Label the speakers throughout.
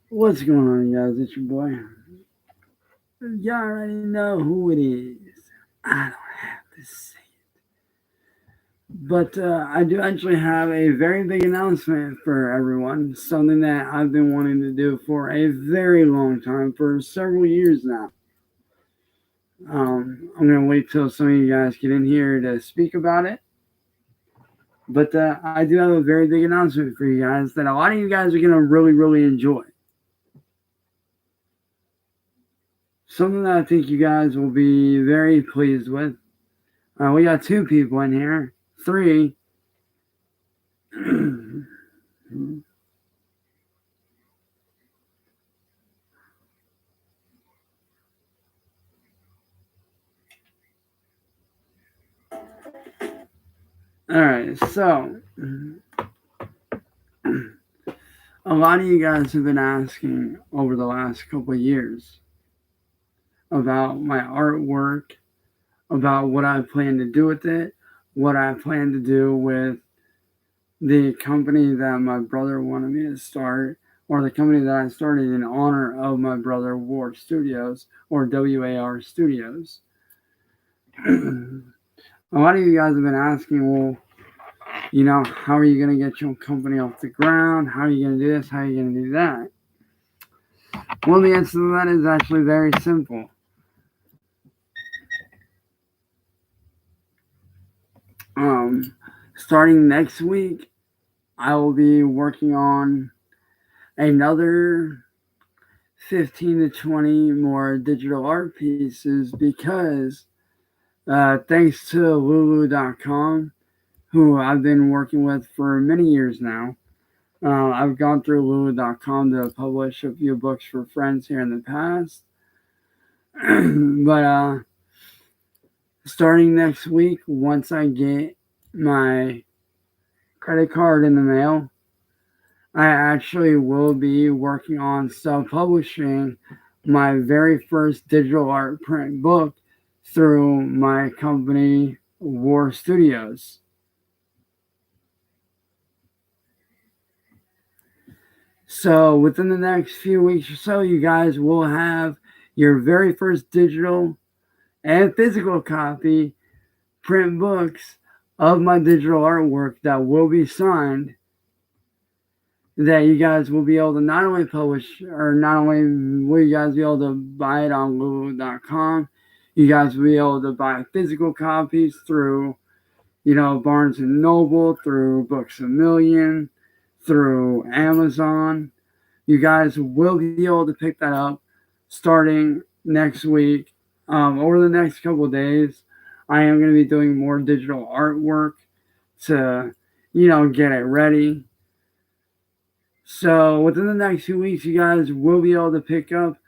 Speaker 1: What's going on, guys? It's your boy. Y'all already know who it is. I don't have to say it. But I do actually have a very big announcement for everyone. Something that I've been wanting to do for a very long time, for several years now. I'm going to wait till some of you guys get in here to speak about it. But I do have a very big announcement for you guys that a lot of you guys are going to really, really enjoy. Something that I think you guys will be very pleased with. We got 2 people in here. 3. Alright, so a lot of you guys have been asking over the last couple of years about my artwork, about what I plan to do with it, what I plan to do with the company that my brother wanted me to start, or the company that I started in honor of my brother, War Studios, or WAR Studios. A lot of you guys have been asking, well, how are you going to get your company off the ground? How are you going to do this? How are you going to do that? Well, the answer to that is actually very simple. Starting next week, I will be working on another 15 to 20 more digital art pieces because thanks to Lulu.com, who I've been working with for many years now, I've gone through Lulu.com to publish a few books for friends here in the past. But starting next week, once I get my credit card in the mail, I actually will be working on self-publishing my very first digital art print book through my company, War Studios. So within the next few weeks or so, you guys will have your very first digital and physical copy print books of my digital artwork that will be signed, that you guys will be able to not only publish, or not only will you guys be able to buy it on Lulu.com, you guys will be able to buy physical copies through, Barnes & Noble, through Books A Million, through Amazon. You guys will be able to pick that up starting next week. Over the next couple of days, I am going to be doing more digital artwork to, get it ready. So within the next few weeks, you guys will be able to pick up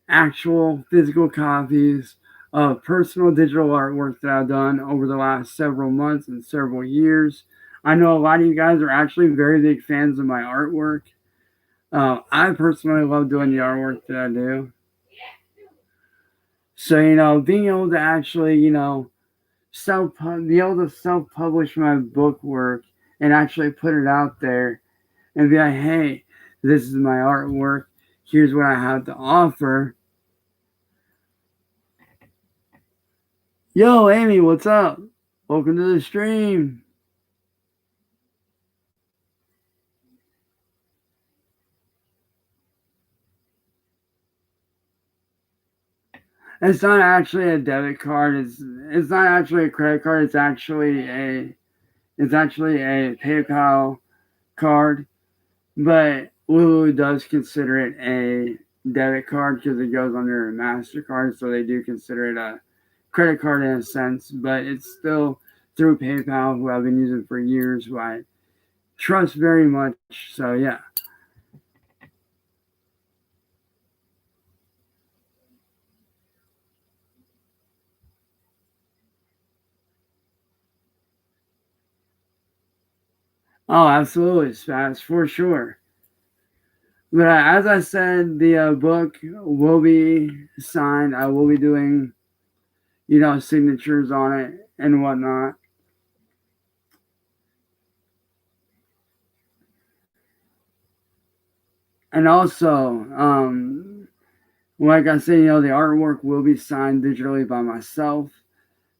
Speaker 1: actual physical copies of personal digital artwork that I've done over the last several months and several years. I know a lot of you guys are actually very big fans of my artwork. I personally love doing the artwork that I do. So, being able to actually, be able to self-publish my book work and actually put it out there and be like, hey, this is my artwork. Here's what I have to offer. Yo, Amy, what's up? Welcome to the stream. It's not actually a debit card. It's not actually a credit card. It's actually a PayPal card. But Lulu does consider it a debit card because it goes under a MasterCard, so they do consider it a credit card in a sense. But it's still through PayPal, who I've been using for years, who I trust very much. So yeah. Oh, absolutely, Spaz, for sure. But as I said, the book will be signed. I will be doing, signatures on it and whatnot. And also, like I said, the artwork will be signed digitally by myself.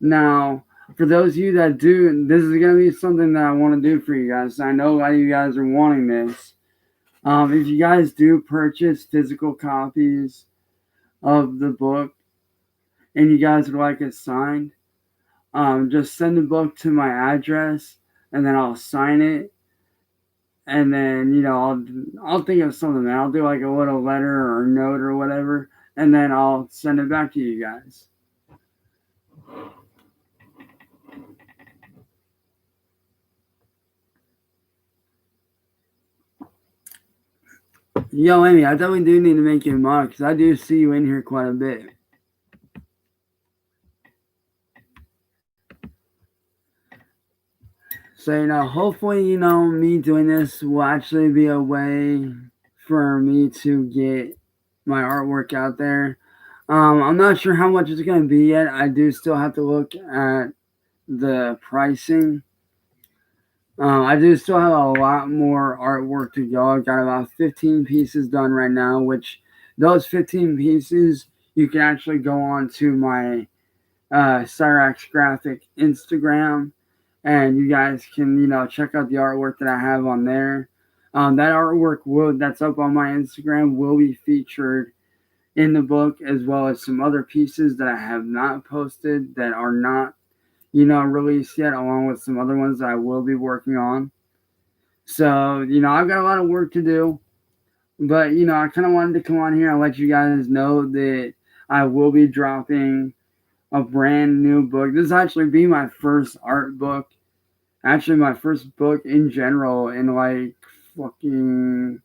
Speaker 1: Now, for those of you that do, this is going to be something that I want to do for you guys. I know a lot of you guys are wanting this. If you guys do purchase physical copies of the book and you guys would like it signed, just send the book to my address and then I'll sign it. And then, I'll think of something. I'll do like a little letter or note or whatever, and then I'll send it back to you guys. Yo, Amy, I definitely do need to make you a mod because I do see you in here quite a bit. So, hopefully, me doing this will actually be a way for me to get my artwork out there. I'm not sure how much it's going to be yet. I do still have to look at the pricing. I do still have a lot more artwork to go. I've got about 15 pieces done right now, which those 15 pieces, you can actually go on to my Cyraxx graphic Instagram and you guys can, check out the artwork that I have on there. That artwork that's up on my Instagram will be featured in the book, as well as some other pieces that I have not posted that are not released yet, along with some other ones that I will be working on. So, I've got a lot of work to do, but, I kind of wanted to come on here and let you guys know that I will be dropping a brand new book. This will actually be my first art book. Actually, my first book in general in like fucking.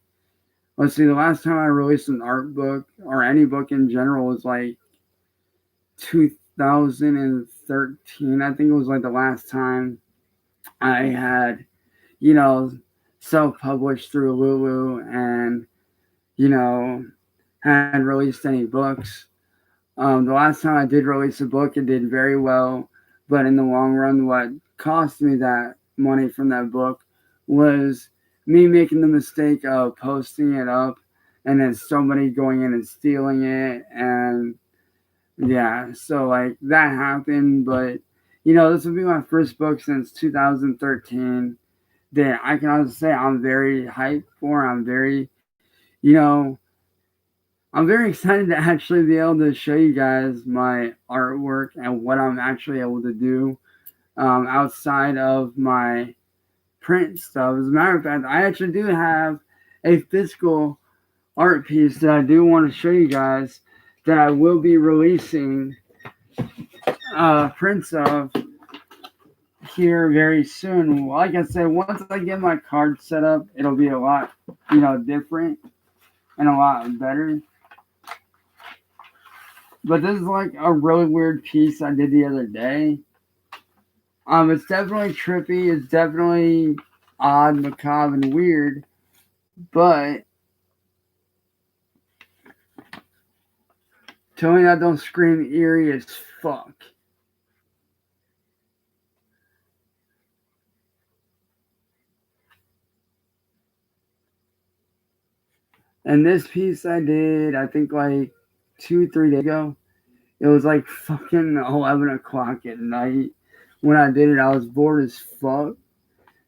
Speaker 1: Let's see, the last time I released an art book or any book in general was like 2013. I think it was like the last time I had, self-published through Lulu and, had released any books. The last time I did release a book, it did very well, but in the long run, what cost me that money from that book was me making the mistake of posting it up and then somebody going in and stealing it. And yeah, so like that happened, but this will be my first book since 2013 that I can honestly say I'm very hyped for. You know, I'm very excited to actually be able to show you guys my artwork and what I'm actually able to do outside of my print stuff. As a matter of fact, I actually do have a physical art piece that I do want to show you guys that I will be releasing prints of here very soon. Like I said, once I get my card set up, it'll be a lot, different and a lot better. But this is like a really weird piece I did the other day. It's definitely trippy. It's definitely odd, macabre, and weird. But tell me that don't scream eerie as fuck. And this piece I did, I think like 2, 3 days ago. It was like fucking 11 o'clock at night when I did it. I was bored as fuck.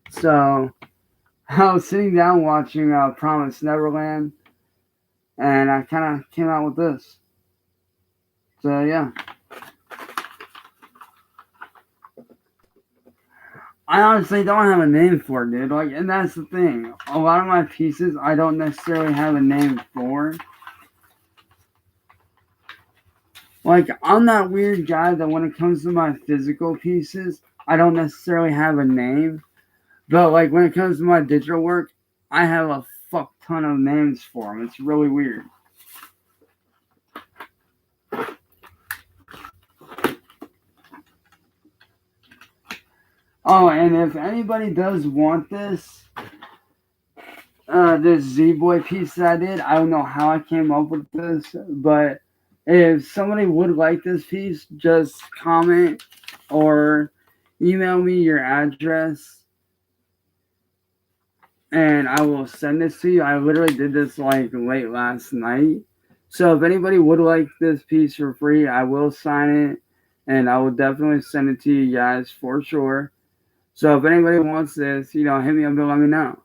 Speaker 1: So I was sitting down watching Promise Neverland, and I kind of came out with this. So yeah. I honestly don't have a name for it, dude. Like, and that's the thing. A lot of my pieces I don't necessarily have a name for. Like, I'm that weird guy that when it comes to my physical pieces, I don't necessarily have a name. But, like, when it comes to my digital work, I have a fuck ton of names for them. It's really weird. Oh, and if anybody does want this, this Z-Boy piece that I did, I don't know how I came up with this, but if somebody would like this piece, just comment or email me your address and I will send this to you. I literally did this like late last night. So if anybody would like this piece for free, I will sign it and I will definitely send it to you guys for sure. So if anybody wants this, hit me up and let me know.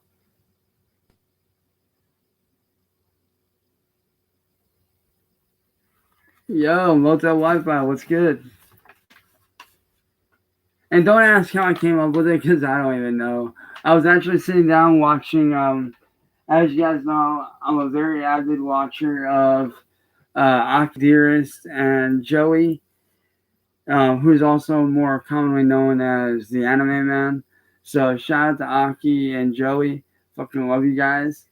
Speaker 1: Yo, Motel Wi-Fi, what's good? And don't ask how I came up with it because I don't even know. I was actually sitting down watching. As you guys know, I'm a very avid watcher of Aki Dearest and Joey, who's also more commonly known as the Anime Man. So shout out to Aki and Joey. Fucking love you guys.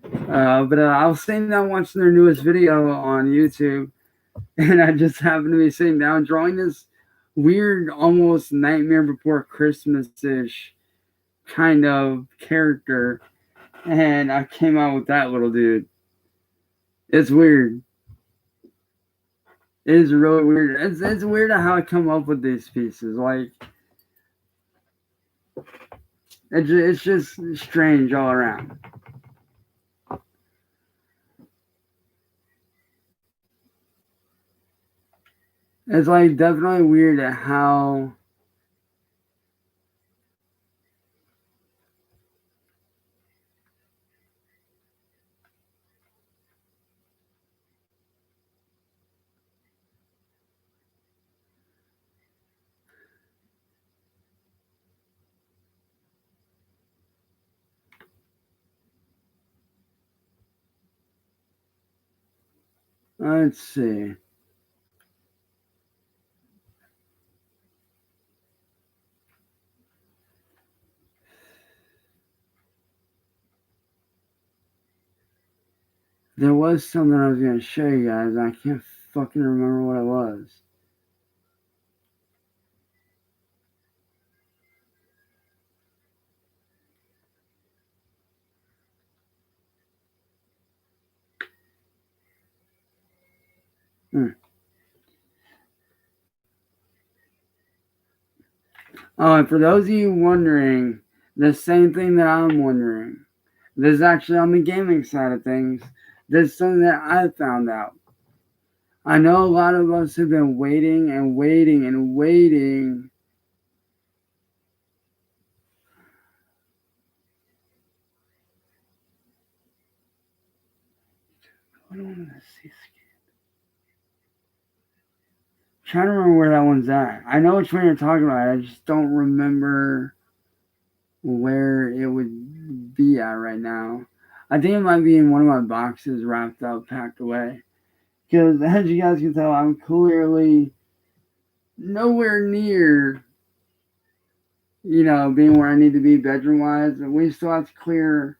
Speaker 1: But I was sitting down watching their newest video on YouTube, and I just happened to be sitting down drawing this weird, almost Nightmare Before Christmas ish kind of character, and I came out with that little dude. It's weird. It is really weird. It's weird how I come up with these pieces. Like, it's just strange all around. It's like definitely weird at how let's see. There was something I was gonna show you guys. I can't fucking remember what it was. Hmm. Oh, and for those of you wondering, the same thing that I'm wondering. This is actually on the gaming side of things. This is something that I found out. I know a lot of us have been waiting and waiting and waiting. I don't want to see. I'm trying to remember where that one's at. I know which one you're talking about. I just don't remember where it would be at right now. I think it might be in one of my boxes wrapped up, packed away. Because as you guys can tell, I'm clearly nowhere near, being where I need to be bedroom wise. And we still have to clear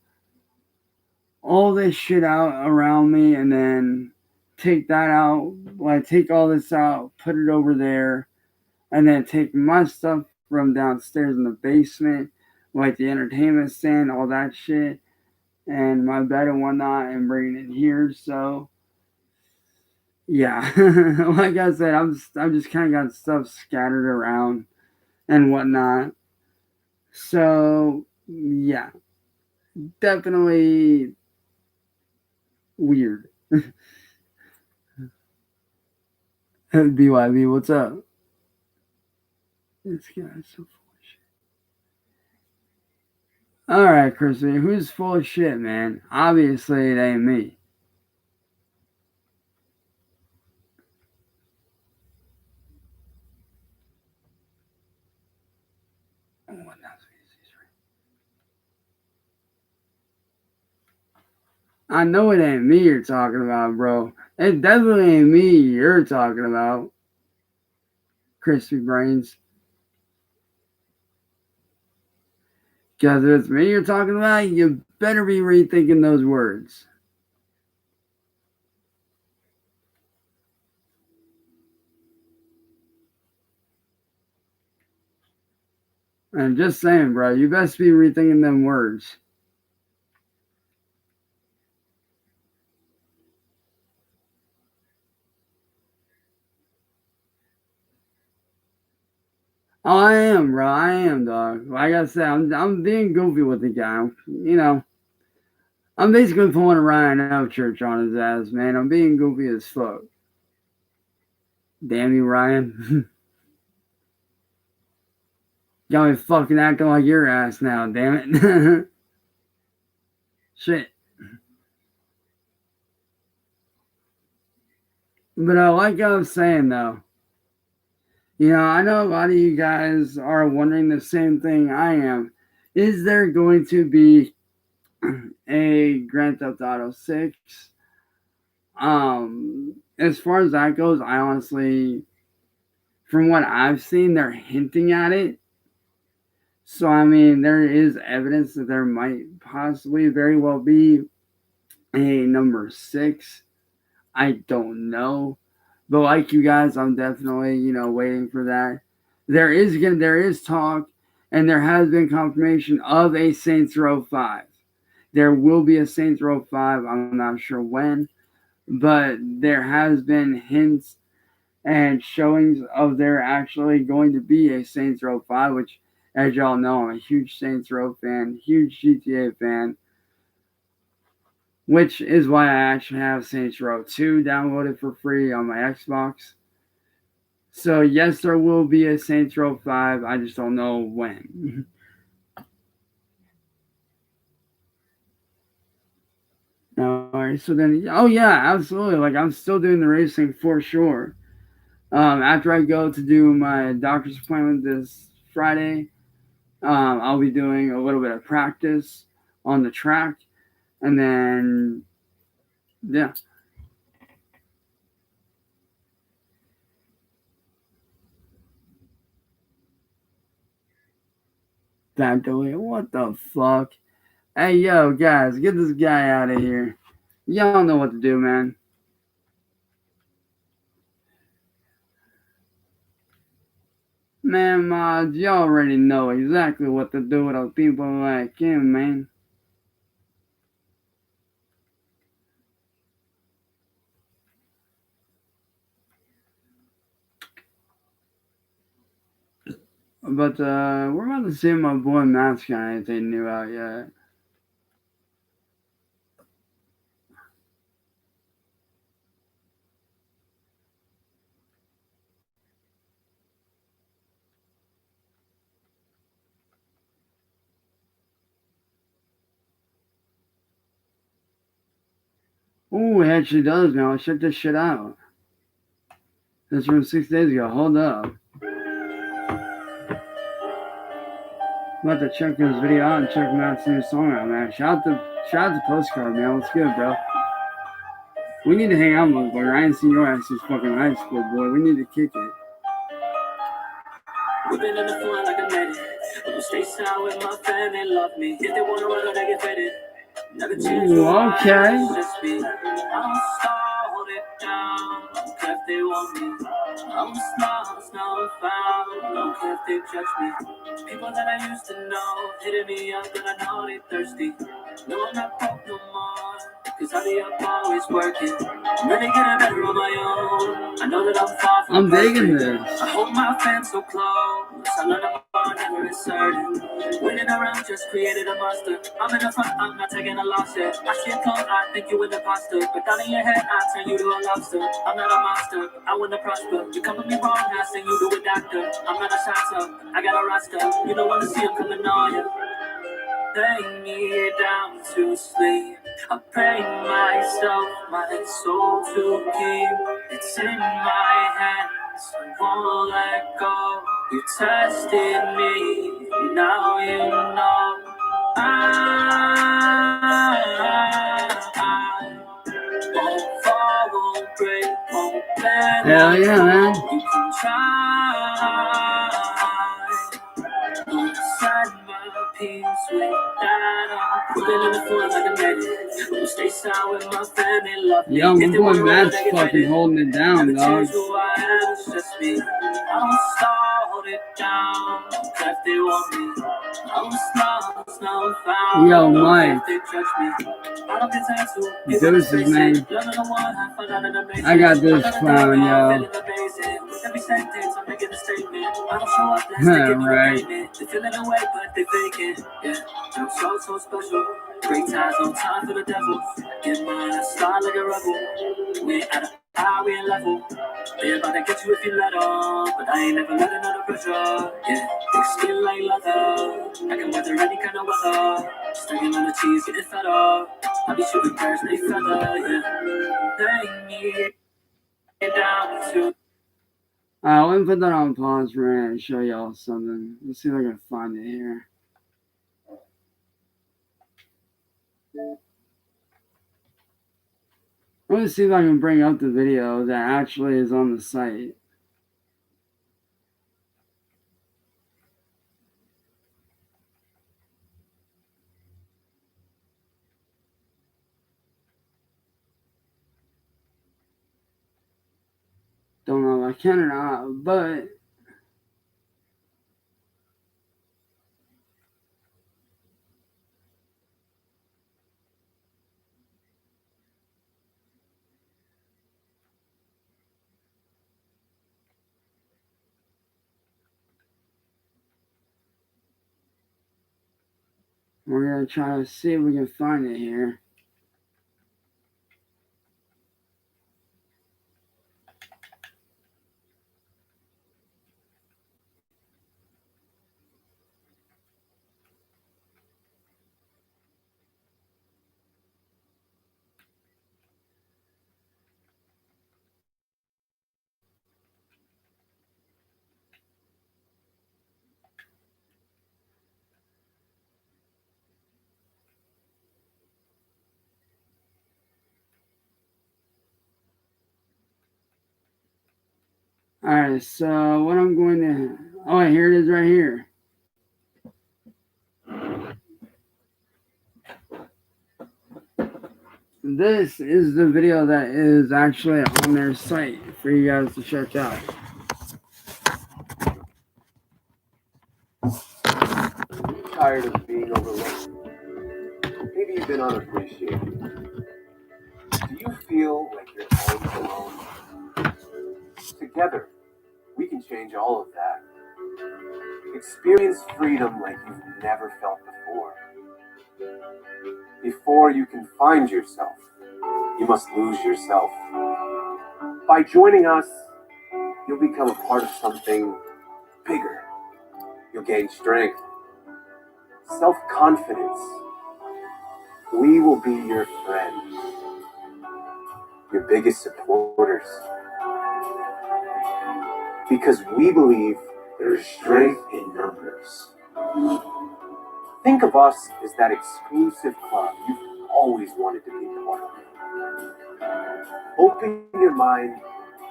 Speaker 1: all this shit out around me and then take that out, like take all this out, put it over there, and then take my stuff from downstairs in the basement, like the entertainment stand, all that shit, and my bed and whatnot, and bring it in here. So, yeah, like I said, I'm just kind of got stuff scattered around and whatnot. So, yeah, definitely weird. BYB, what's up? This guy's so full of shit. All right, Chrissy, who's full of shit, man? Obviously, it ain't me. I know it ain't me you're talking about, bro. It definitely ain't me you're talking about, Crispy Brains. Because if it's me you're talking about, you better be rethinking those words. I'm just saying, bro, you best be rethinking them words. Oh, I am, bro. I am, dog. Like I said, I'm being goofy with the guy. You know, I'm basically pulling a Ryan Church on his ass, man. I'm being goofy as fuck. Damn you, Ryan. Got me fucking acting like your ass now, damn it. Shit. But like I was saying, though, you know, I know a lot of you guys are wondering the same thing I am. Is there going to be a Grand Theft Auto 6? As far as that goes, I honestly, from what I've seen, they're hinting at it. So, I mean, there is evidence that there might possibly very well be a number 6. I don't know. But like you guys, I'm definitely, you know, waiting for that. There is talk and there has been confirmation of a Saints Row 5. There will be a Saints Row 5. I'm not sure when, but there has been hints and showings of there actually going to be a Saints Row 5, which, as y'all know, I'm a huge Saints Row fan, huge GTA fan, which is why I actually have Saints Row 2 downloaded for free on my Xbox. So, yes, there will be a Saints Row 5. I just don't know when. Alright, so then, oh yeah, absolutely. Like, I'm still doing the racing for sure. After I go to do my doctor's appointment this Friday, I'll be doing a little bit of practice on the track. And then, yeah. Back to it. What the fuck? Hey, yo, guys, get this guy out of here. Y'all know what to do, man. Man, mods, y'all already know exactly what to do with people like him, man. But we're about to see my boy Matt's guy if they knew out yet. Ooh, it actually does now. Let's check this shit out. This from 6 days ago. Hold up. I'm about to check this video out and check Matt's new song out, man. Shout out to Postcard, man. What's good, bro? We need to hang out, motherfucker. I ain't seen your ass since fucking high school, boy. We need to kick it. We've been in the fun like a minute. I'm stay sound with my family, love me. If they wanna run, they get fitted. Never change. Okay. Just be. I'm hold it down. Don't care if they want me. I'm smart, now found. Don't care if they judge me. People that I used to know hitting me up, and I know they thirsty. No, I'm not broke no more. Cause I be up always working. I'm ready to get better on my own. I know that I'm far from digging this. I hold my fans so close. I learned about never is certain. Waiting around just created a monster. I'm in the front, I'm not taking a loss yet. I see it come, I think you in the pasta. But down in your head, I turn you to a lobster. I'm not a monster, I want to prosper. You come with me wrong, I say you do a doctor. I'm not a shotter, I got a roster. You don't want to see him coming on you. Lay me down to sleep. I pray myself, my soul to keep. It's in my hands, I won't let go. You tested me, now you know. I won't fall, won't break, won't bend. Hell yeah, man. You can try. Peace with that. We've been in the fun like a minute. We'll stay sound with my family, love me. Yo, my boy Matt's fucking holding it down, dog. Who I am, it's just me. I'm hold it down. If they want me, I'm now found. Yo, Mike. Deuces, man. I got this phone, yo.
Speaker 2: me same things, I'm making a statement. I don't show up, let's take it,
Speaker 1: Right.
Speaker 2: They feeling away, but they faking. Yeah, I'm so special. Great times, no time for the devil. Get mine, I start like a rebel. We ain't at a high, we ain't level. They about to get you if you let up, but I ain't never letting under pressure. Yeah, thick skin like leather. I can weather any kind of weather. Staying on the cheese, getting fed up. I be shooting birds, they feather. Yeah, they need it down to.
Speaker 1: Let me put that on pause for a minute and show y'all something. Let's see if I can find it here. I want to see if I can bring up the video that actually is on the site. Don't know if I can or not, but we're going to try to see if we can find it here. Alright, so what I'm going to... Oh, here it is right here. This is the video that is actually on their site for you guys to check out.
Speaker 3: Tired of being overlooked? Maybe you've been unappreciated. Do you feel like you're always alone? Together, we can change all of that. Experience freedom like you've never felt before. Before you can find yourself, you must lose yourself. By joining us, you'll become a part of something bigger. You'll gain strength, self-confidence. We will be your friends, your biggest supporters. Because we believe there is strength in numbers. Think of us as that exclusive club you've always wanted to be part of. Open your mind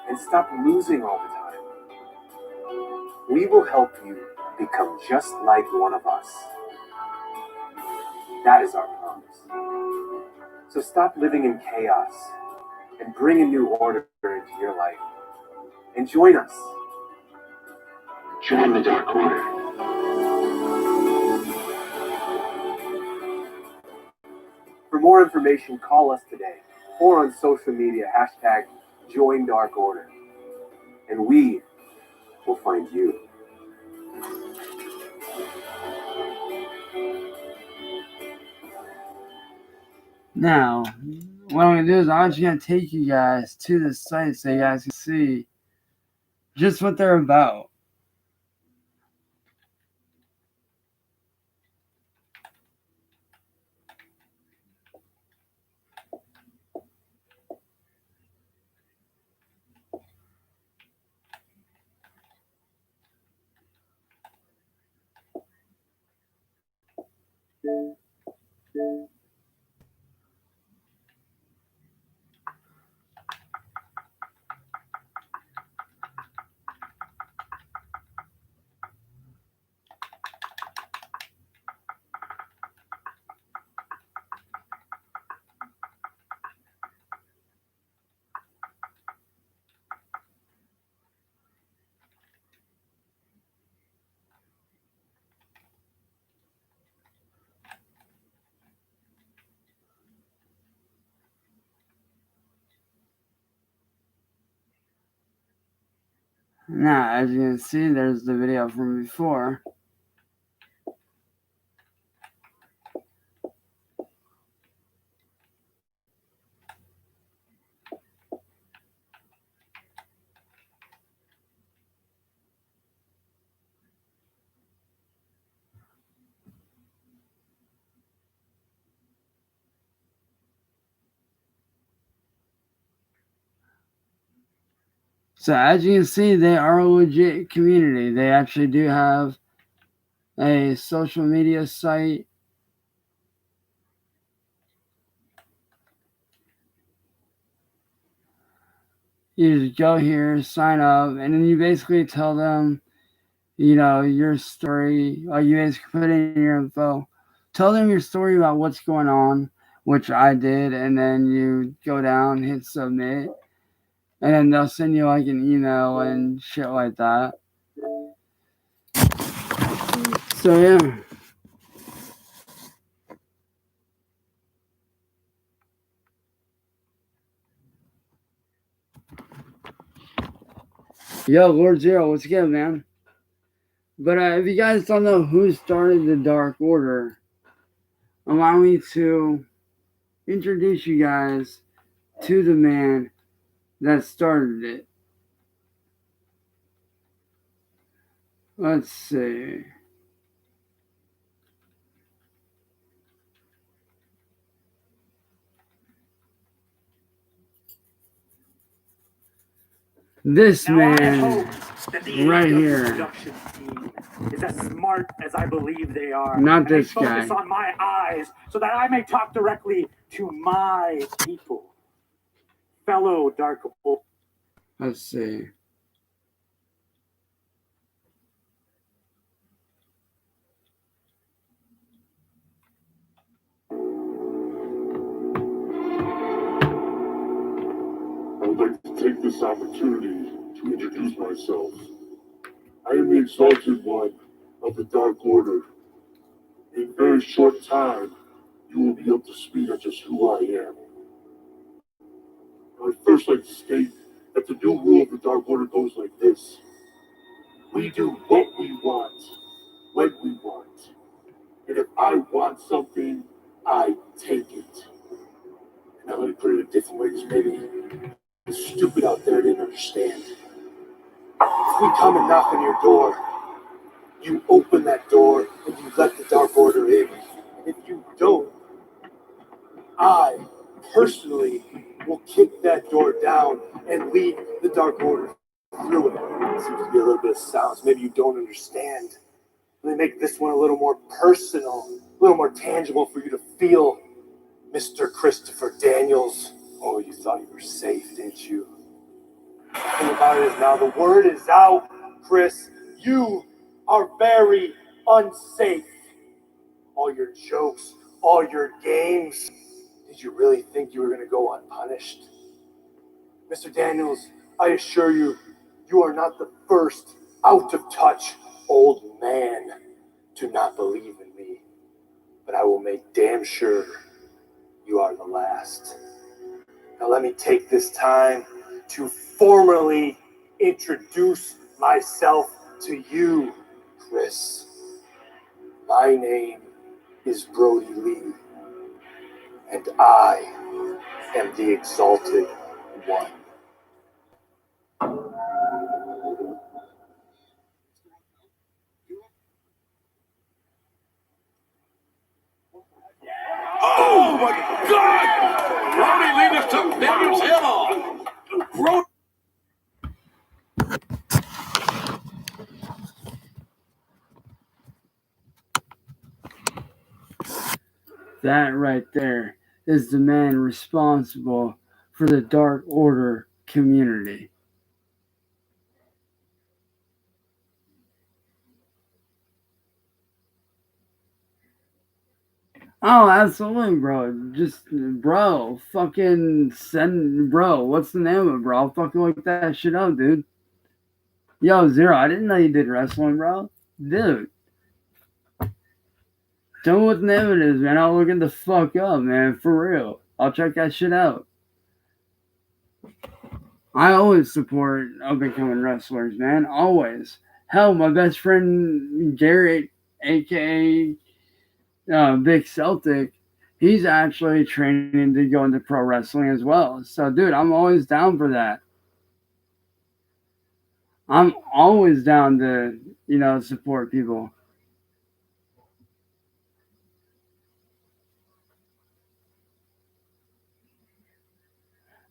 Speaker 3: and stop losing all the time. We will help you become just like one of us. That is our promise. So stop living in chaos and bring a new order into your life. And join us. Join the Dark Order. For more information, call us today or on social media, #JoinDarkOrder. And we will find you.
Speaker 1: Now, what I'm going to do is I'm just going to take you guys to the site so you guys can see just what they're about. Now, as you can see, there's the video from before. So as you can see, they are a legit community. They actually do have a social media site. You just go here, sign up, and then you basically tell them, your story. You basically put in your info. Tell them your story about what's going on, which I did, and then you go down, hit submit, and then they'll send you like an email and shit like that. So yeah. Yo, Lord Zero, what's good, man? But if you guys don't know who started the Dark Order, allow me to introduce you guys to the man that started it. Let's see. This man right here.
Speaker 4: Is as smart as I believe they are.
Speaker 1: Not this
Speaker 4: guy.
Speaker 1: guy.
Speaker 4: Focus on my eyes so that I may talk directly to my people. Fellow Dark Order.
Speaker 1: Let's see.
Speaker 5: I would like to take this opportunity to introduce myself. I am the Exalted One of the Dark Order. In a very short time, you will be up to speed on just who I am. I would first like to state that the new rule of the Dark Order goes like this. We do what we want, when we want. And if I want something, I take it. And now let me put it a different way, because maybe the stupid out there didn't understand. If we come and knock on your door, you open that door and you let the Dark Order in. And if you don't, I personally will kick that door down and lead the Dark Order through it. Seems to be a little bit of sounds. Maybe you don't understand. Let me make this one a little more personal, a little more tangible for you to feel. Mr. Christopher Daniels. Oh, you thought you were safe, didn't you? The thing about it is now the word is out, Chris. You are very unsafe. All your jokes, all your games. Did you really think you were going to go unpunished? Mr. Daniels, I assure you, you are not the first out of touch old man to not believe in me. But I will make damn sure you are the last. Now let me take this time to formally introduce myself to you, Chris. My name is Brody Lee, and I am the Exalted One.
Speaker 4: Oh my God! Brody Lee just took Daniel's head off. Brody.
Speaker 1: That right there is the man responsible for the Dark Order community. Oh, absolutely, bro. Just, bro, fucking send, bro. What's the name of it, bro? I'll fucking look that shit up, dude. Yo, Zero, I didn't know you did wrestling, bro. Dude. Tell me what the name of it is, man. I'll look it the fuck up, man. For real. I'll check that shit out. I always support up and coming wrestlers, man. Always. Hell, my best friend Garrett, aka Big Celtic, he's actually training to go into pro wrestling as well. So, dude, I'm always down for that. I'm always down to, support people.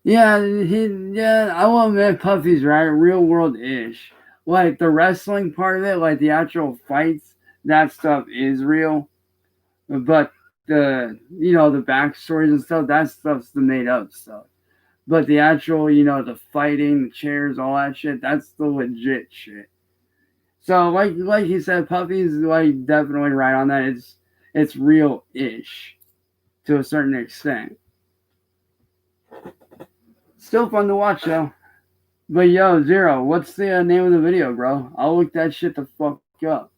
Speaker 1: Yeah, I will admit Puffy's right, real world ish. Like the wrestling part of it, like the actual fights, that stuff is real. But the backstories and stuff, that stuff's the made up stuff. But the actual, the fighting, the chairs, all that shit, that's the legit shit. So like you said, Puffy's like definitely right on that. It's real ish to a certain extent. Still fun to watch though. But yo, Zero, what's the name of the video, bro? I'll look that shit the fuck up.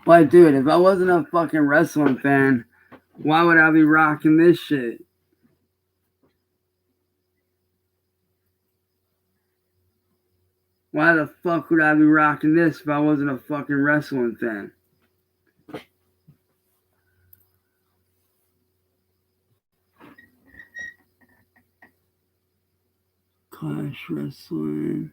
Speaker 1: Like, dude, if I wasn't a fucking wrestling fan, why would I be rocking this shit? Why the fuck would I be rocking this if I wasn't a fucking wrestling fan? Clash Wrestling.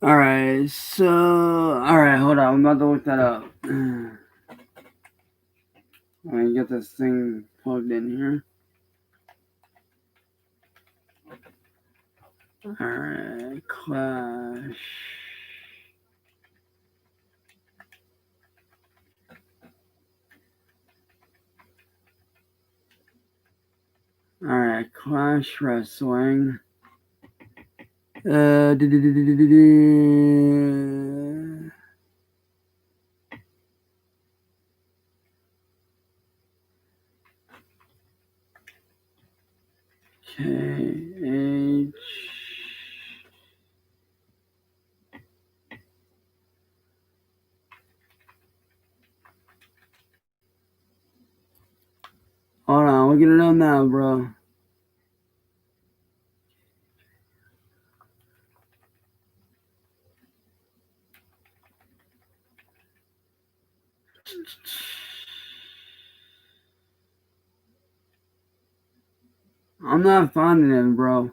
Speaker 1: Alright, hold on, I'm about to look that up. Let me get this thing plugged in here. Alright, Clash. Alright, Clash Wrestling. Okay, H. Hold on, looking it up now, bro. I'm not finding him, bro.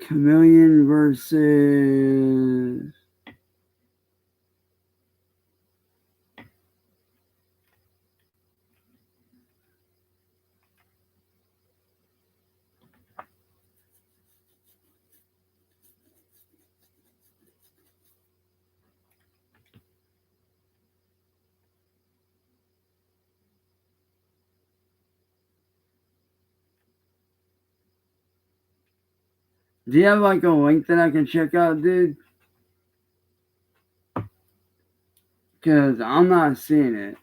Speaker 1: Chameleon versus. Do you have like a link that I can check out, dude? Because I'm not seeing it.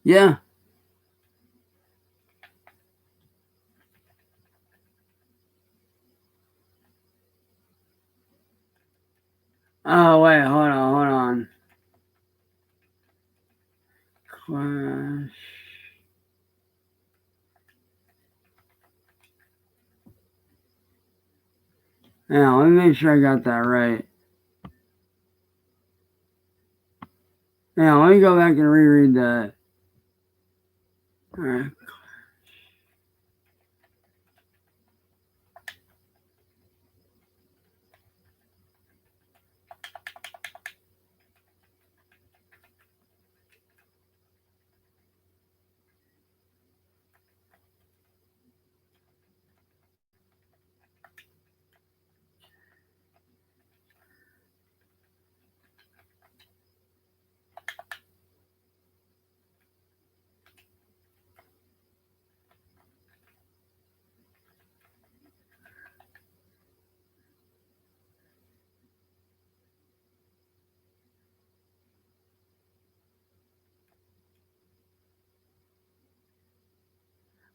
Speaker 1: Yeah. Oh, wait, hold on. Clash. Yeah, let me make sure I got that right. Yeah, let me go back and reread that. Alright.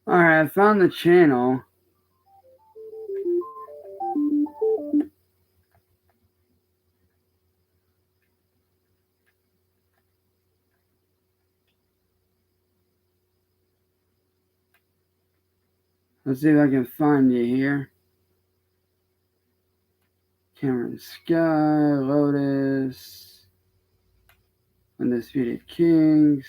Speaker 1: Alright, I found the channel. Let's see if I can find you here. Cameron Sky, Lotus, Undisputed Kings.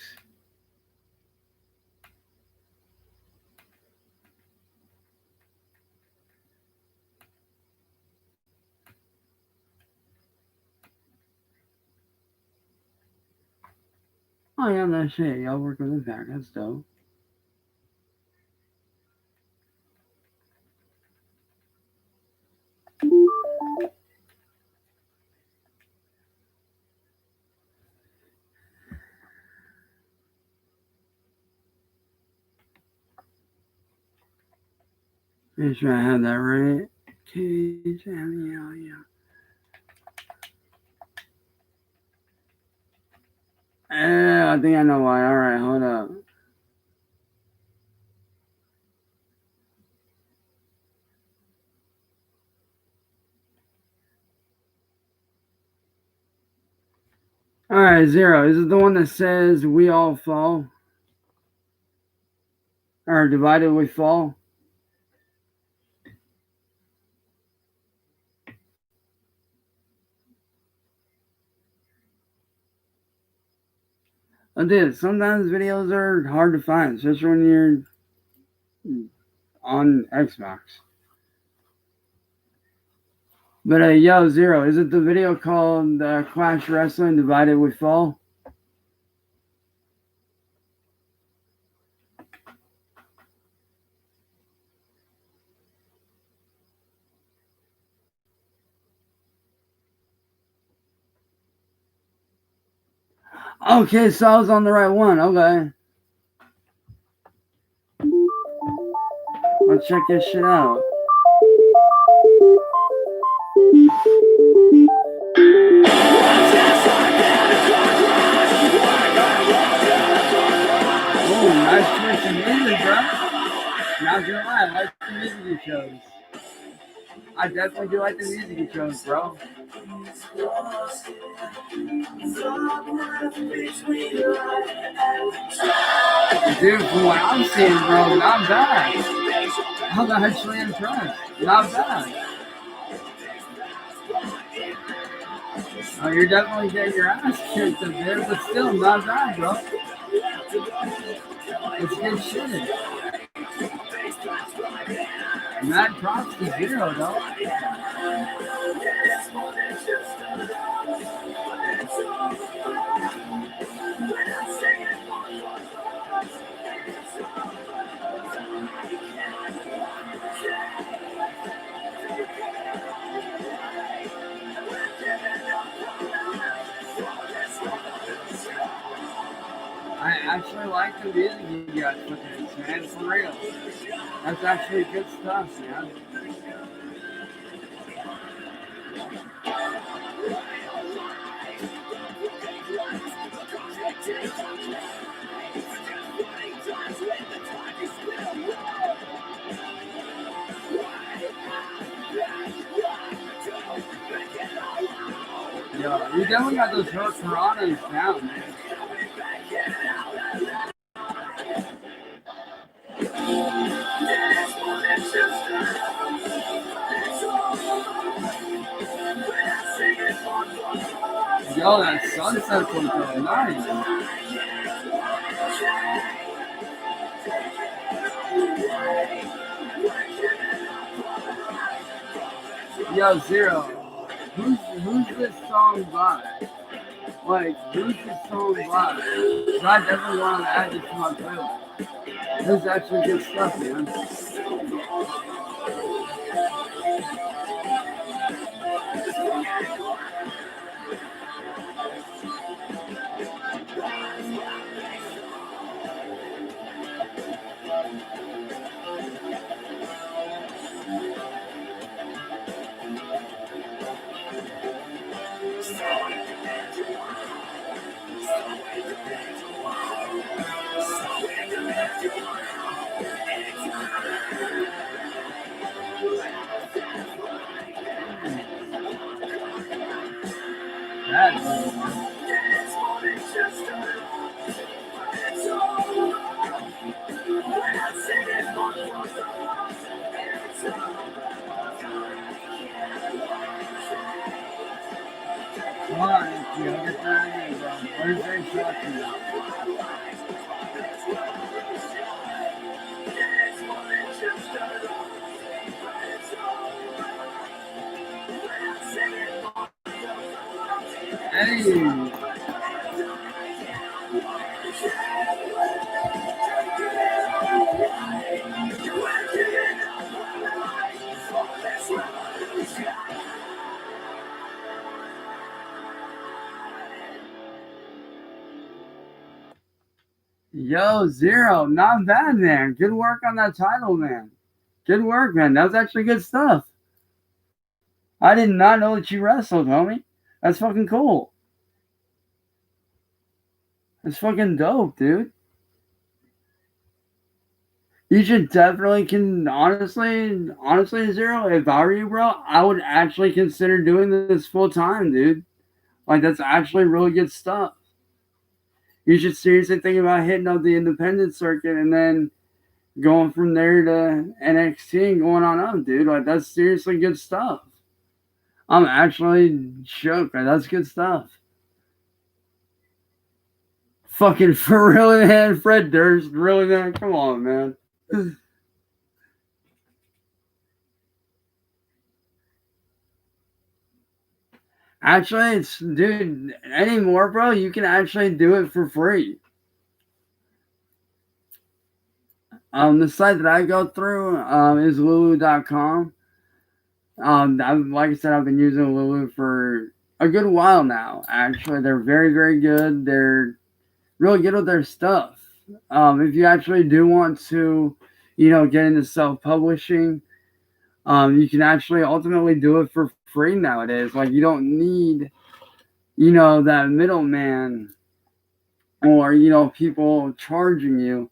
Speaker 1: Oh yeah, that shit. Y'all work with Impact. That's dope. Make sure I have that right. Cage, yeah. I think I know why. Alright, hold up. Alright, Zero. Is it the one that says we all fall? Or divided we fall? I did. Sometimes videos are hard to find, especially when you're on Xbox. But yo, Zero, is it the video called Clash Wrestling Divided We Fall? Okay, so I was on the right one. Okay. Let's check this shit out. Oh, nice choice of music, bro. Not gonna lie, I like the music you chose. I definitely do like the music you chose, bro. Dude, from what I'm seeing, bro, not bad. I'm actually impressed. Not bad. Oh, you're definitely getting your ass kicked up there, but still not bad, bro. It's good shit. Mad props to Zero, though. I actually like the music you guys put in, man, for real. That's actually good stuff, man. Yo, you definitely got those piranhas down, man. Yo, that sunset was so nice. Yo, Zero, who's this song by? Like, who's this song by? I definitely want to add this to my playlist. This is actually good stuff, man. Hey. Yo, Zero, not bad, man. Good work on that title, man. Good work, man. That was actually good stuff. I did not know that you wrestled, homie. That's fucking cool. That's fucking dope, dude. You should definitely honestly, Zero, if I were you, bro, I would actually consider doing this full time, dude. Like, that's actually really good stuff. You should seriously think about hitting up the independent circuit and then going from there to NXT and going on up, dude. Like, that's seriously good stuff. I'm actually shook. Like, that's good stuff. Fucking for real, man. Fred Durst, really, man? Come on, man. Actually, it's, dude, anymore, bro, you can actually do it for free. The site that I go through is lulu.com. Like I said, I've been using Lulu for a good while now. Actually, they're very, very good. They're really good with their stuff. If you actually do want to, get into self-publishing, you can actually ultimately do it for free nowadays. Like, you don't need, that middleman or, people charging you.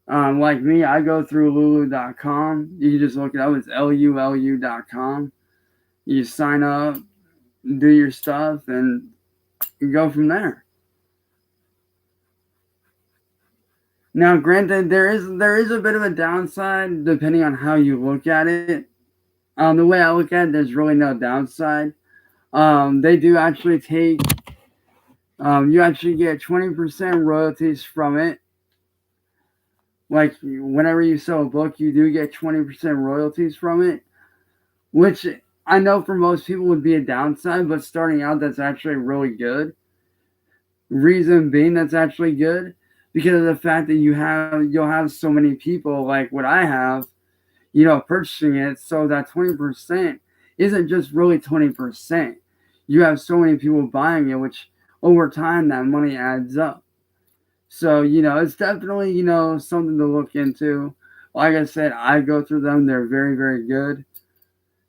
Speaker 1: Like me, I go through lulu.com. You can just look it up. It's lulu.com. You sign up, do your stuff, and you go from there. Now, granted, there is a bit of a downside depending on how you look at it. The way I look at it, there's really no downside. They do actually take, you actually get 20% royalties from it. Like, whenever you sell a book, you do get 20% royalties from it, which I know for most people would be a downside, but starting out, that's actually really good. Reason being that's actually good because of the fact that you'll have so many people like what I have, purchasing it. So that 20% isn't just really 20%. You have so many people buying it, which over time that money adds up. So, it's definitely, something to look into. Like I said, I go through them. They're very, very good.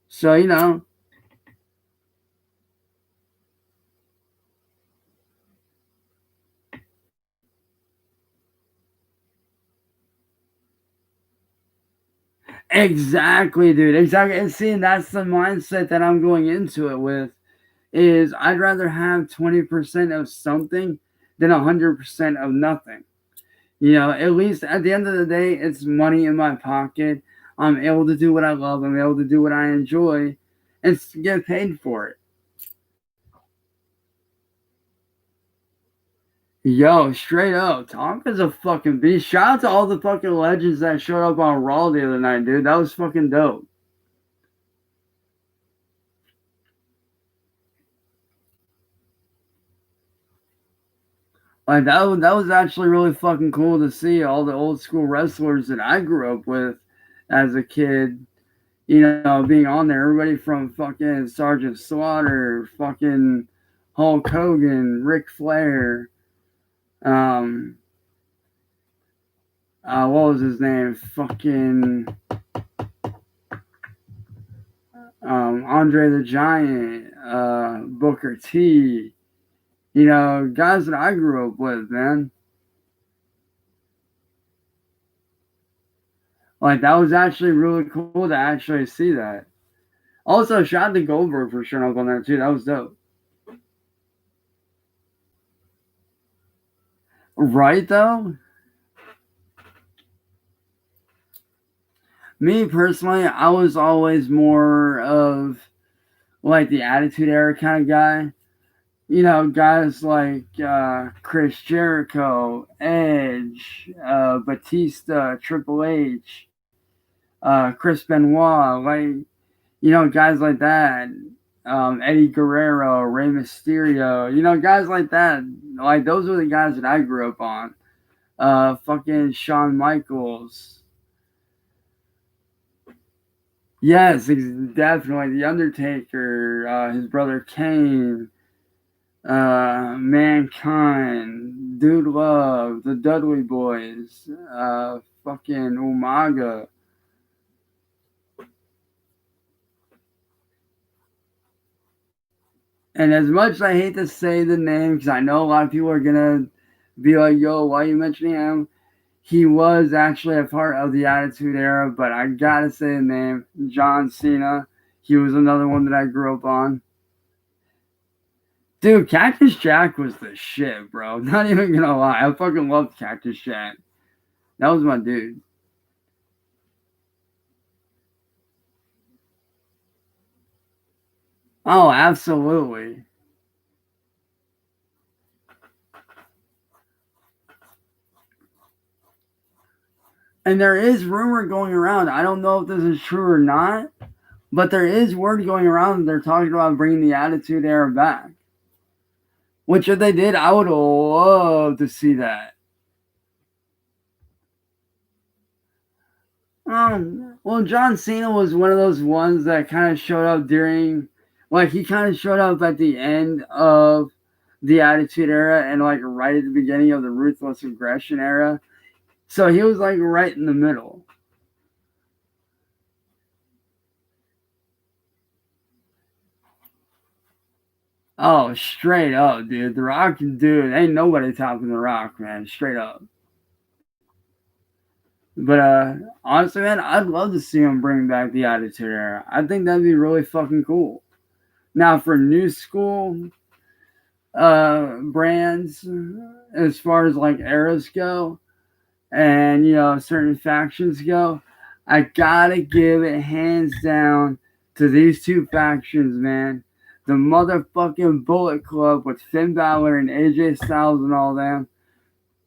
Speaker 1: So, exactly, dude. Exactly. And see, that's the mindset that I'm going into it with is I'd rather have 20% of something than 100% of nothing. At least at the end of the day, it's money in my pocket. I'm able to do what I love. I'm able to do what I enjoy and get paid for it. Yo, straight up, Tonka's a fucking beast. Shout out to all the fucking legends that showed up on Raw the other night, dude. That was fucking dope. Like that was actually really fucking cool to see all the old school wrestlers that I grew up with as a kid, being on there. Everybody from fucking Sergeant Slaughter, fucking Hulk Hogan, Ric Flair, what was his name? Fucking Andre the Giant, Booker T, guys that I grew up with, man. Like, that was actually really cool to actually see that. Also, shout out to Goldberg for showing up on there, too. That was dope. Right, though? Me, personally, I was always more of, like, the Attitude Era kind of guy. guys like Chris Jericho, Edge, Batista, Triple H, Chris Benoit, guys like that. Eddie Guerrero, Rey Mysterio, guys like that. Like, those were the guys that I grew up on. Fucking Shawn Michaels. Yes, definitely. The Undertaker, his brother Kane, Mankind, Dude Love, the Dudley Boys, fucking Umaga. And as much as I hate to say the name, because I know a lot of people are gonna be like, "Yo, why are you mentioning him?" He was actually a part of the Attitude Era, but I gotta say the name, John Cena. He was another one that I grew up on. Dude, Cactus Jack was the shit, bro. Not even gonna lie. I fucking loved Cactus Jack. That was my dude. Oh, absolutely. And there is rumor going around. I don't know if this is true or not, but there is word going around. They're talking about bringing the Attitude Era back. Which, if they did, I would love to see that. Well, John Cena was one of those ones that kind of showed up he kind of showed up at the end of the Attitude Era and like right at the beginning of the Ruthless Aggression Era. So he was like right in the middle. Oh, straight up, dude. The Rock, dude, ain't nobody topping The Rock, man. Straight up. But honestly, man, I'd love to see him bring back the Attitude Era. I think that'd be really fucking cool. Now, for new school brands, as far as like eras go, and certain factions go, I gotta give it hands down to these two factions, man. The motherfucking Bullet Club with Finn Balor and AJ Styles and all them.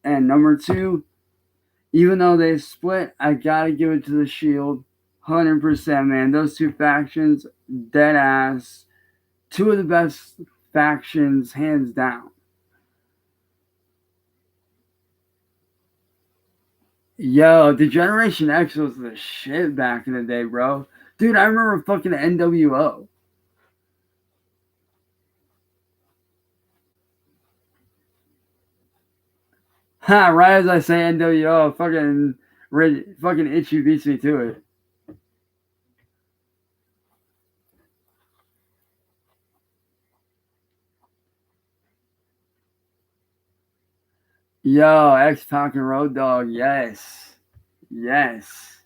Speaker 1: And number two, even though they split, I gotta give it to the Shield. 100%, man. Those two factions, dead ass. Two of the best factions, hands down. Yo, the Generation X was the shit back in the day, bro. Dude, I remember fucking NWO. Ha, right as I say NWO, fucking Itchy beats me to it. Yo, X-Pac and Road Dogg, yes. Yes.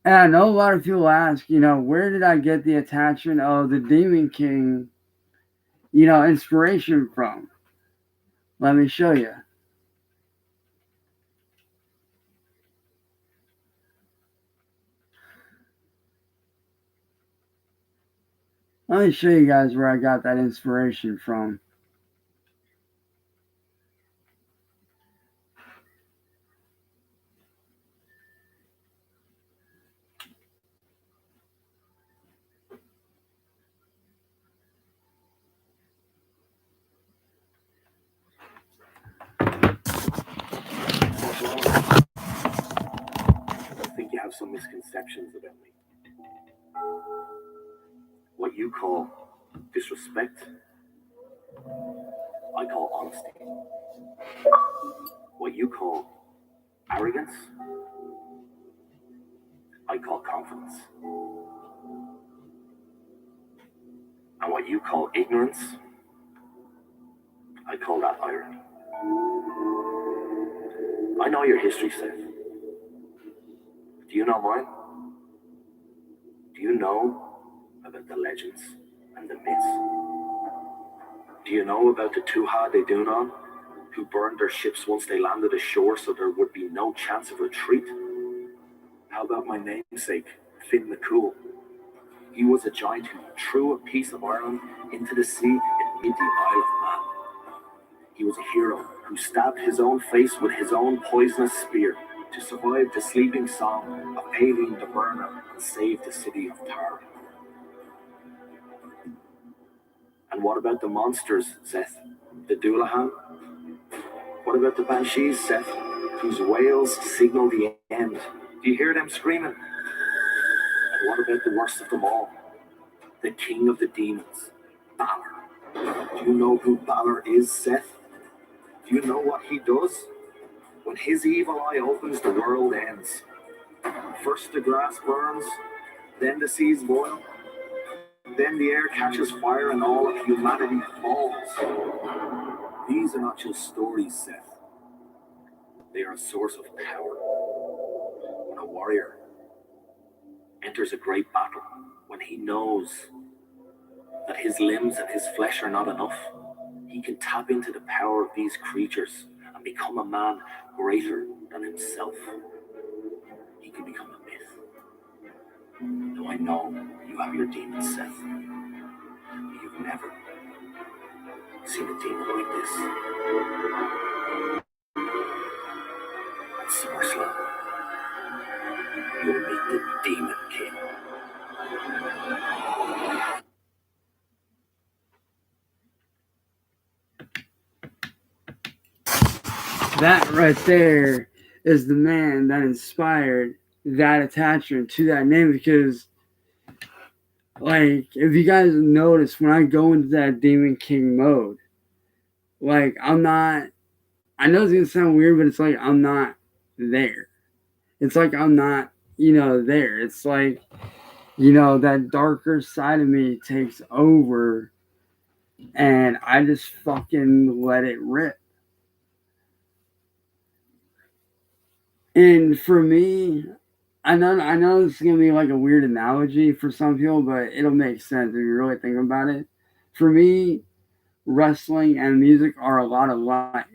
Speaker 1: And I know a lot of people ask, where did I get the attachment of the Demon King, inspiration from? Let me show you. Let me show you guys where I got that inspiration from.
Speaker 5: I think you have some misconceptions about me. What you call disrespect, I call honesty. What you call arrogance, I call confidence. And what you call ignorance, I call that irony. I know your history, Seth. Do you know mine? Do you know about the legends and the myths?
Speaker 2: Do you know about the Tuha de Dunan, who burned their ships once they landed ashore so there would be no chance of retreat? How about my namesake, Finn McCool? He was a giant who threw a piece of Ireland into the sea and made the Isle of Man. He was a hero who stabbed his own face with his own poisonous spear to survive the sleeping song of Aileen the Burner and save the city of Tara. And what about the monsters, Seth? The Doulahan? What about the Banshees, Seth, whose wails signal the end? Do you hear them screaming? And what about the worst of them all? The king of the demons, Balor. Do you know who Balor is, Seth? Do you know what he does? When his evil eye opens, the world ends. First the grass burns, then the seas boil, then the air catches fire and all of humanity falls. These are not just stories, Seth. They are a source of power. When a warrior enters a great battle, when he knows that his limbs and his flesh are not enough, he can tap into the power of these creatures and become a man greater than himself. He can become a myth. Though I know you have your demons, Seth, you've never seen a demon like this. At SummerSlam, you'll meet the Demon King.
Speaker 1: That right there is the man that inspired that attachment to that name, because like if you guys notice, when I go into that Demon King mode, like I'm not, I know it's gonna sound weird, but it's like I'm not there. It's like I'm not, there. It's like, that darker side of me takes over and I just fucking let it rip. And for me, I know this is gonna be like a weird analogy for some people, but it'll make sense if you really think about it. For me, wrestling and music are a lot alike.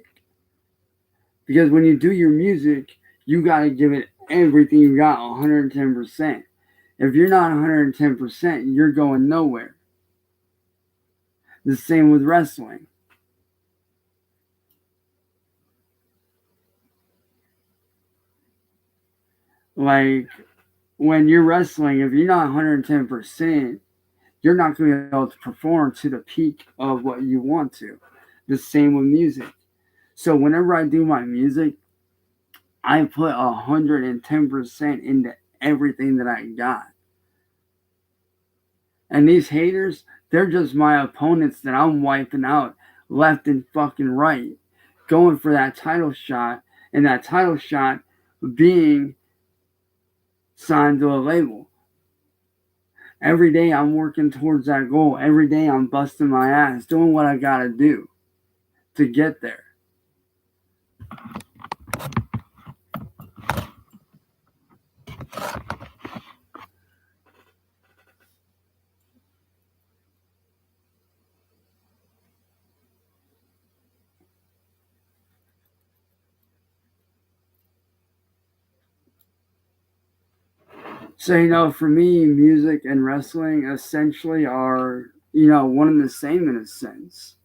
Speaker 1: Because when you do your music, you gotta give it everything you got, 110%. If you're not 110%, you're going nowhere. The same with wrestling. Like when you're wrestling, if you're not 110%, you're not going to be able to perform to the peak of what you want to. The same with music. So whenever I do my music, I put 110% into everything that I got. And these haters, they're just my opponents that I'm wiping out left and fucking right, going for that title shot, and that title shot being signed to a label. Every day I'm working towards that goal. Every day I'm busting my ass, doing what I gotta do to get there. So, for me, music and wrestling essentially are, one and the same in a sense.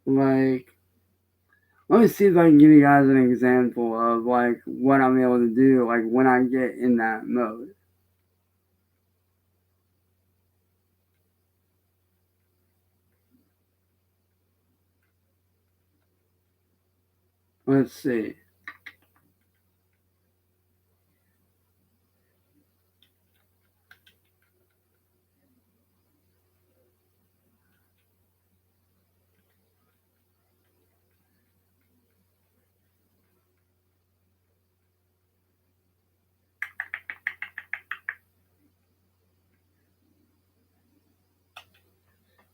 Speaker 1: Like, let me see if I can give you guys an example of like what I'm able to do, like when I get in that mode. Let's see.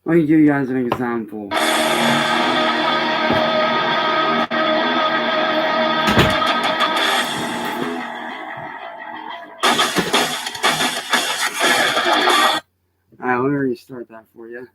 Speaker 1: Let me give you guys an example. restart that for you.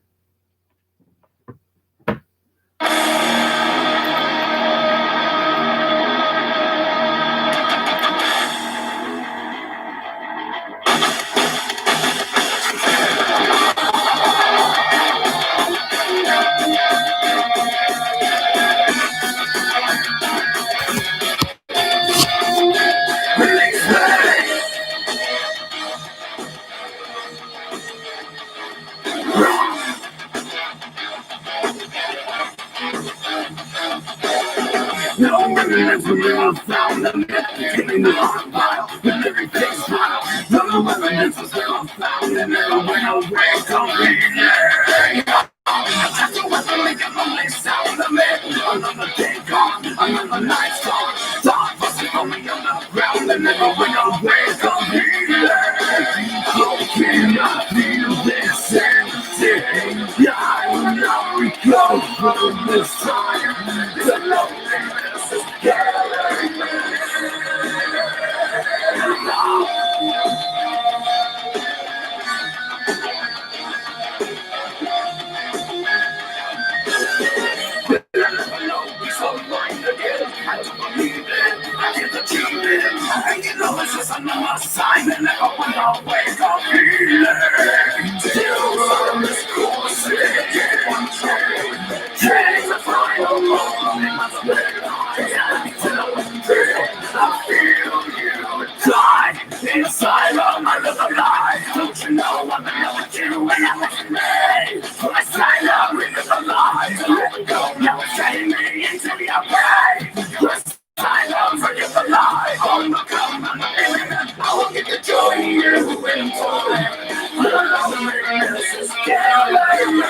Speaker 2: No evidence will never found them in the hot pile with every big smile. No evidence was never found and never went away completely. That's the weapon making the least sound of it. Another day gone, another night's gone. Thought busted on me on the ground and never went away completely. Broken, I feel this empty. Yeah, I know we go through this time. The loneliness is killing me. I don't believe it, I can't achieve it. And you know it's just another sign that never went away completely. Still on this course, change the final moment in my spirit. I feel you die inside of my little life. Don't you know I'm in love with you and I'm with me? I sign up with the lies. Let go, now take me into your grave. Yes, I love for you for life. On the come, I will get the joy you enjoy. The loneliness is killing me.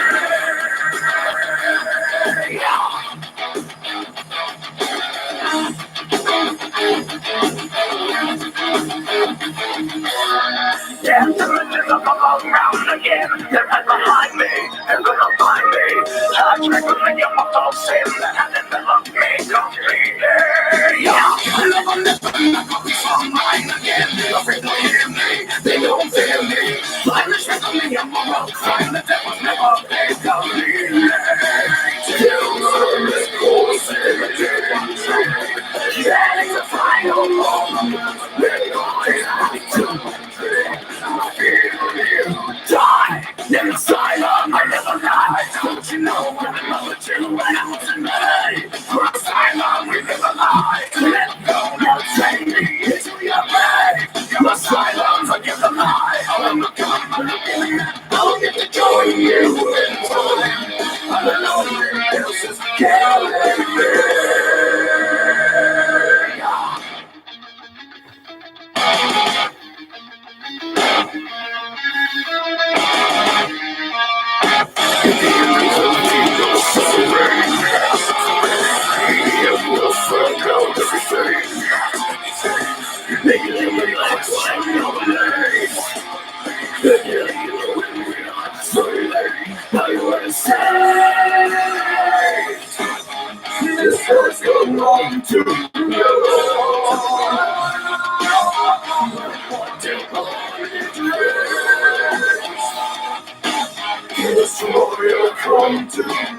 Speaker 2: Yeah, the riches of the long round again. They're right behind me, they're gonna find me. I tried to make you my false sin that had developed me completely. Yeah, I never be so mine again. They're afraid to hear me, they don't fear me. I'm the strength of me, I'm a road sign. The devil's never paid completely. Still serve this course in the deep untrue. Yeah, it's a final moment. We're going to I feel you die inside of my little life. Don't you know I'm in love with you and I'm tonight? For asylum, we live a lie. Let go, now take me into your grave. Your asylum, forgive the lie. I will come, I will get the joy you enjoy. I'm alone, else is killing me. This has gone wrong to destroy your come to light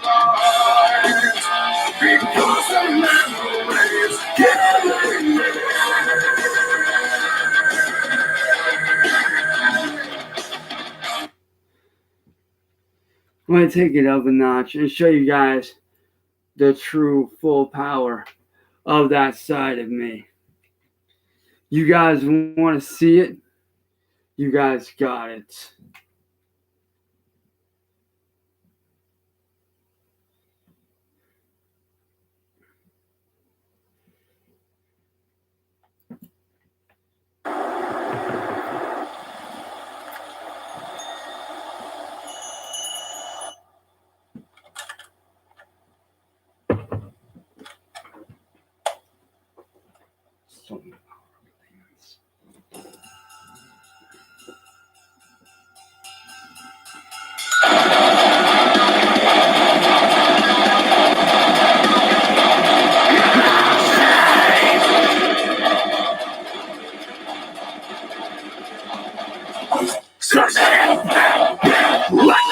Speaker 2: because the memories killing me.
Speaker 1: I'm going to take it up a notch and show you guys the true full power of that side of me. You guys want to see it? You guys got it.
Speaker 2: Like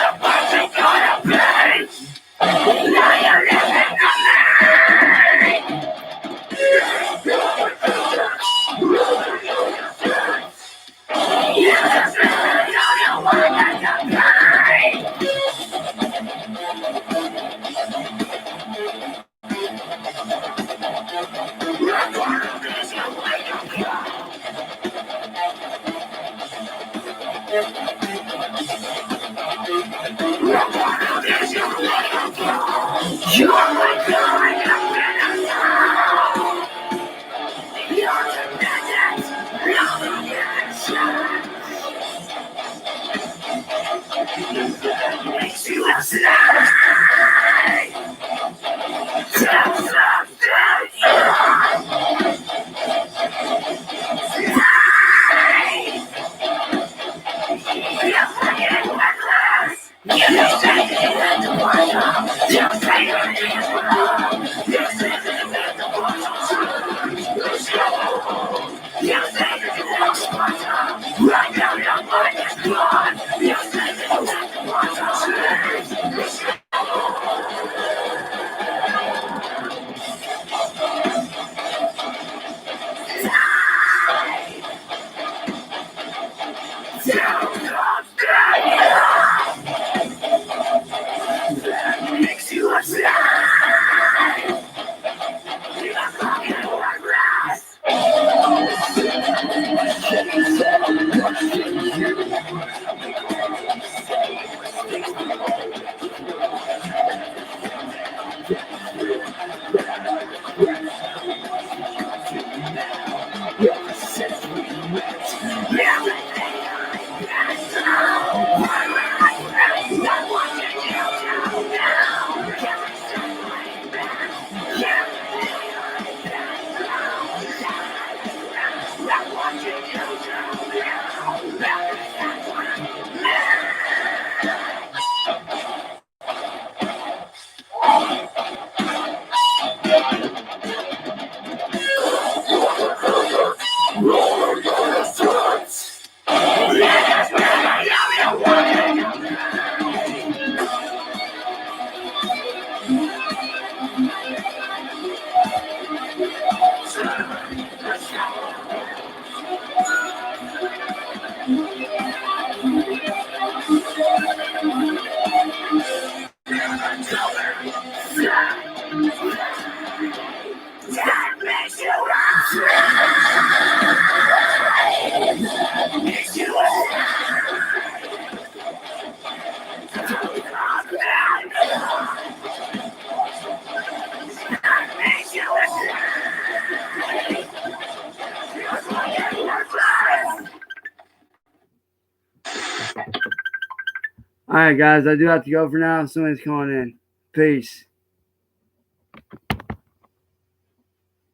Speaker 1: All right, guys, I do have to go for now. Somebody's calling in. Peace.